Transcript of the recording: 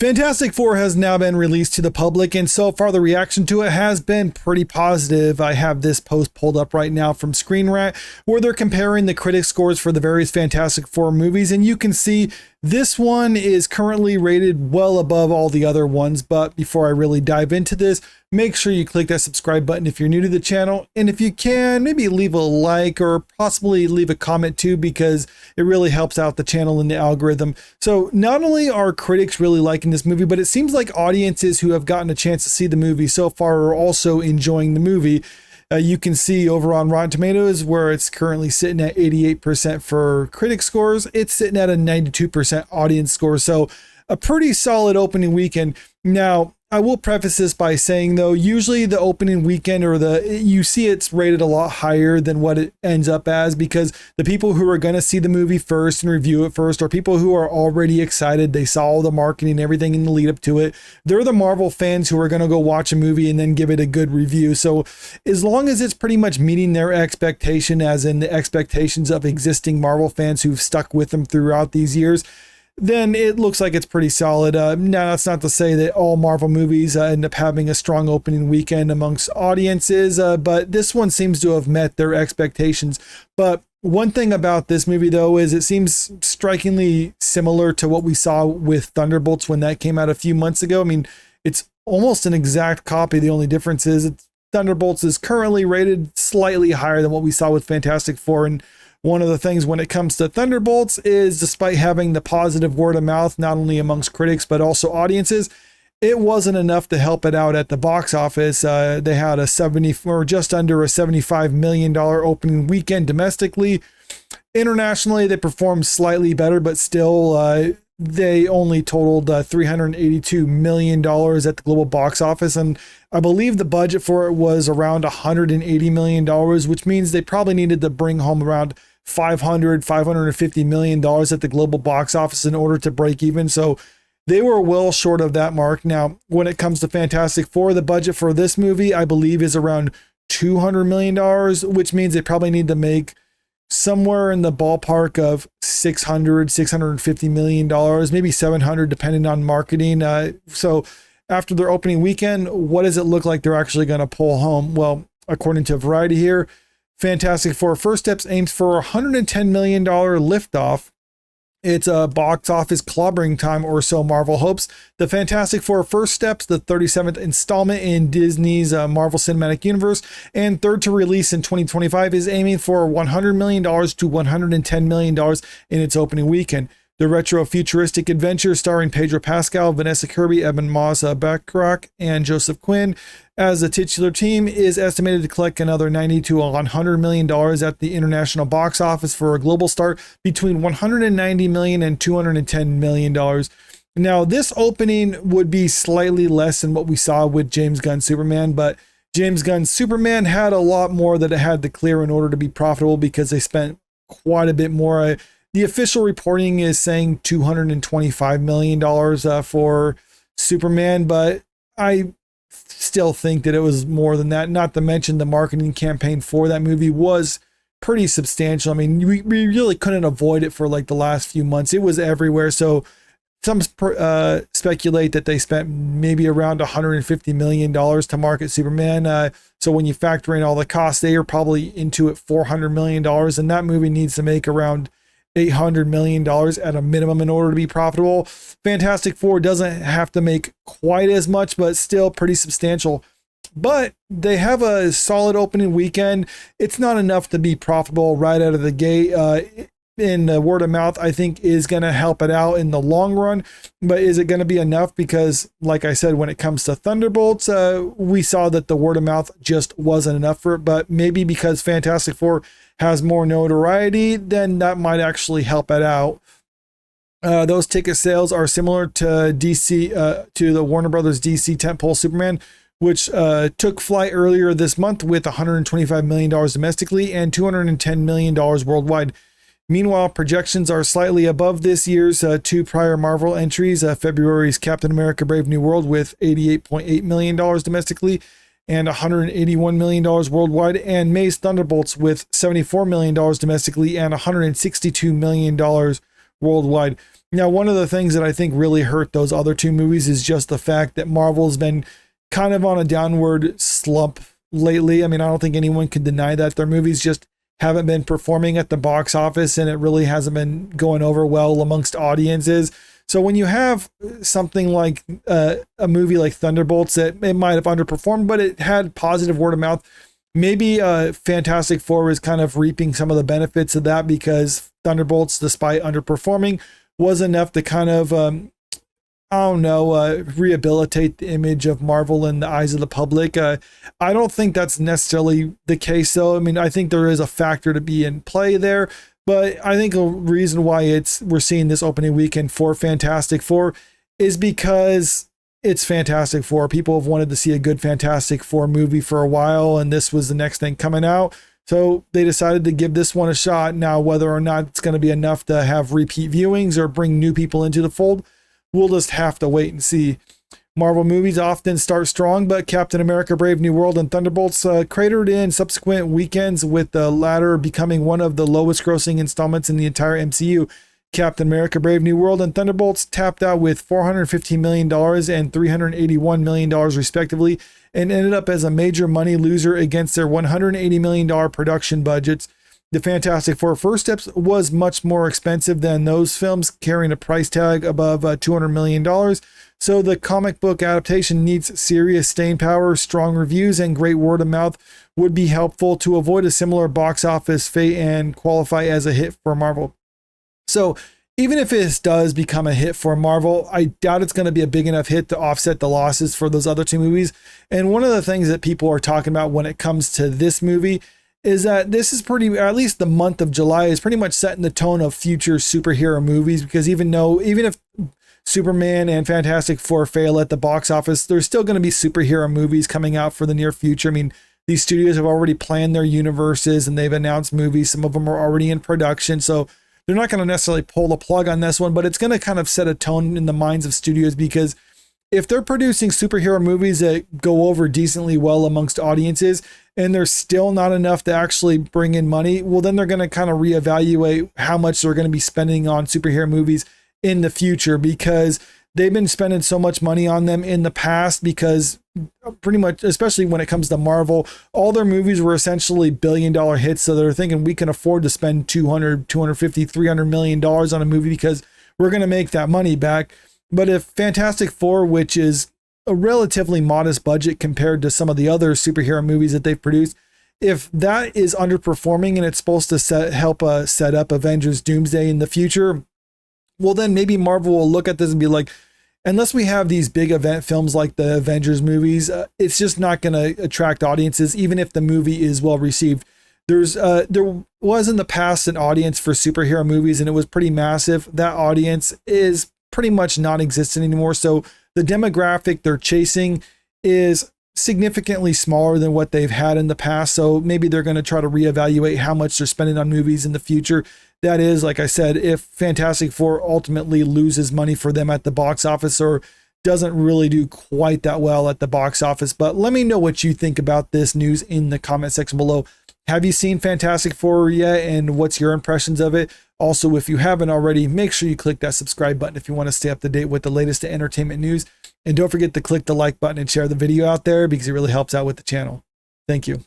Fantastic Four has now been released to the public, and so far the reaction to it has been pretty positive. I have this post pulled up right now from Screen Rant, where they're comparing the critic scores for the various Fantastic Four movies, and you can see this one is currently rated well above all the other ones. But before I really dive into this, make sure you click that subscribe button if you're new to the channel, and if you can, maybe leave a like or possibly leave a comment too, because it really helps out the channel and the algorithm. So not only are critics really liking this movie, but it seems like audiences who have gotten a chance to see the movie so far are also enjoying the movie. You can see over on Rotten Tomatoes, where it's currently sitting at 88% for critic scores, it's sitting at a 92% audience score. So a pretty solid opening weekend. Now, I will preface this by saying, though, usually the opening weekend you see it's rated a lot higher than what it ends up as, because the people who are going to see the movie first and review it first are people who are already excited. They saw all the marketing and everything in the lead up to it. They're the Marvel fans who are going to go watch a movie and then give it a good review. So as long as it's pretty much meeting their expectation, as in the expectations of existing Marvel fans who've stuck with them throughout these years, then it looks like it's pretty solid. Now, that's not to say that all Marvel movies end up having a strong opening weekend amongst audiences, but this one seems to have met their expectations. But one thing about this movie, though, is it seems strikingly similar to what we saw with Thunderbolts when that came out a few months ago. I mean, it's almost an exact copy. The only difference is Thunderbolts is currently rated slightly higher than what we saw with Fantastic Four. And one of the things when it comes to Thunderbolts is, despite having the positive word of mouth, not only amongst critics, but also audiences, it wasn't enough to help it out at the box office. They had just under a $75 million opening weekend domestically. Internationally, they performed slightly better, but still, they only totaled $382 million at the global box office. And I believe the budget for it was around $180 million, which means they probably needed to bring home around $550 million at the global box office in order to break even. So they were well short of that mark. Now, when it comes to Fantastic Four, the budget for this movie, I believe, is around $200 million, which means they probably need to make somewhere in the ballpark of $650 million, maybe $700, depending on marketing. So after their opening weekend, what does it look like they're actually going to pull home? Well, according to Variety here, Fantastic Four First Steps aims for $110 million liftoff. It's a box office clobbering time, or so Marvel hopes. The Fantastic Four First Steps, the 37th installment in Disney's Marvel Cinematic Universe, and third to release in 2025, is aiming for $100 million to $110 million in its opening weekend. The retro-futuristic adventure starring Pedro Pascal, Vanessa Kirby, Evan Moss-Bachrach, and Joseph Quinn as the titular team is estimated to collect another $90 to $100 million at the international box office for a global start between $190 million and $210 million. Now, this opening would be slightly less than what we saw with James Gunn's Superman, but James Gunn's Superman had a lot more that it had to clear in order to be profitable, because they spent quite a bit more. The official reporting is saying $225 million for Superman, but I still think that it was more than that. Not to mention the marketing campaign for that movie was pretty substantial. I mean, we really couldn't avoid it for like the last few months. It was everywhere. So some speculate that they spent maybe around $150 million to market Superman. So when you factor in all the costs, they are probably into it $400 million, and that movie needs to make around $800 million at a minimum in order to be profitable. Fantastic Four doesn't have to make quite as much, but still pretty substantial. But they have a solid opening weekend. It's not enough to be profitable right out of the gate. In the word of mouth, I think, is going to help it out in the long run. But is it going to be enough? Because, like I said, when it comes to Thunderbolts, we saw that the word of mouth just wasn't enough for it. But maybe because Fantastic Four has more notoriety, then that might actually help it out. Those ticket sales are similar to DC, to the Warner Brothers DC tentpole Superman, which took flight earlier this month with $125 million domestically and $210 million worldwide. Meanwhile, projections are slightly above this year's two prior Marvel entries, February's Captain America Brave New World with $88.8 million domestically and $181 million worldwide, and May's Thunderbolts with $74 million domestically and $162 million worldwide. Now, one of the things that I think really hurt those other two movies is just the fact that Marvel's been kind of on a downward slump lately. I mean, I don't think anyone can deny that. Their movies just haven't been performing at the box office, and it really hasn't been going over well amongst audiences. So when you have something like a movie like Thunderbolts that it might have underperformed, but it had positive word of mouth, maybe Fantastic Four is kind of reaping some of the benefits of that, because Thunderbolts, despite underperforming, was enough to kind of, rehabilitate the image of Marvel in the eyes of the public. I don't think that's necessarily the case, though. I mean, I think there is a factor to be in play there, but I think a reason why we're seeing this opening weekend for Fantastic Four is because it's Fantastic Four. People have wanted to see a good Fantastic Four movie for a while, and this was the next thing coming out. So they decided to give this one a shot. Now, whether or not it's going to be enough to have repeat viewings or bring new people into the fold, we'll just have to wait and see. Marvel movies often start strong, but Captain America: Brave New World and Thunderbolts cratered in subsequent weekends, with the latter becoming one of the lowest grossing installments in the entire MCU. Captain America: Brave New World and Thunderbolts tapped out with $415 million and $381 million respectively, and ended up as a major money loser against their $180 million production budgets. The Fantastic Four: First Steps was much more expensive than those films, carrying a price tag above $200 million. So the comic book adaptation needs serious staying power. Strong reviews and great word of mouth would be helpful to avoid a similar box office fate and qualify as a hit for Marvel. So even if this does become a hit for Marvel, I doubt it's going to be a big enough hit to offset the losses for those other two movies. And one of the things that people are talking about when it comes to this movie is that this is at least the month of July is pretty much setting the tone of future superhero movies, because even if Superman and Fantastic Four fail at the box office, there's still going to be superhero movies coming out for the near future. I mean, these studios have already planned their universes and they've announced movies. Some of them are already in production. So they're not going to necessarily pull the plug on this one, but it's going to kind of set a tone in the minds of studios, because if they're producing superhero movies that go over decently well amongst audiences and there's still not enough to actually bring in money, well, then they're going to kind of reevaluate how much they're going to be spending on superhero movies in the future, because they've been spending so much money on them in the past, because pretty much, especially when it comes to Marvel, all their movies were essentially billion-dollar hits. So they're thinking we can afford to spend $200, $250, $300 million on a movie because we're going to make that money back. But if Fantastic Four, which is a relatively modest budget compared to some of the other superhero movies that they've produced, if that is underperforming and it's supposed to help set up Avengers Doomsday in the future, well, then maybe Marvel will look at this and be like, unless we have these big event films like the Avengers movies, it's just not going to attract audiences, even if the movie is well received. There was in the past an audience for superhero movies, and it was pretty massive. That audience is pretty much non-existent anymore. So the demographic they're chasing is significantly smaller than what they've had in the past. So maybe they're going to try to reevaluate how much they're spending on movies in the future. That is, like I said, if Fantastic Four ultimately loses money for them at the box office or doesn't really do quite that well at the box office. But let me know what you think about this news in the comment section below. Have you seen Fantastic Four yet, and what's your impressions of it? Also, if you haven't already, make sure you click that subscribe button if you want to stay up to date with the latest entertainment news. And don't forget to click the like button and share the video out there, because it really helps out with the channel. Thank you.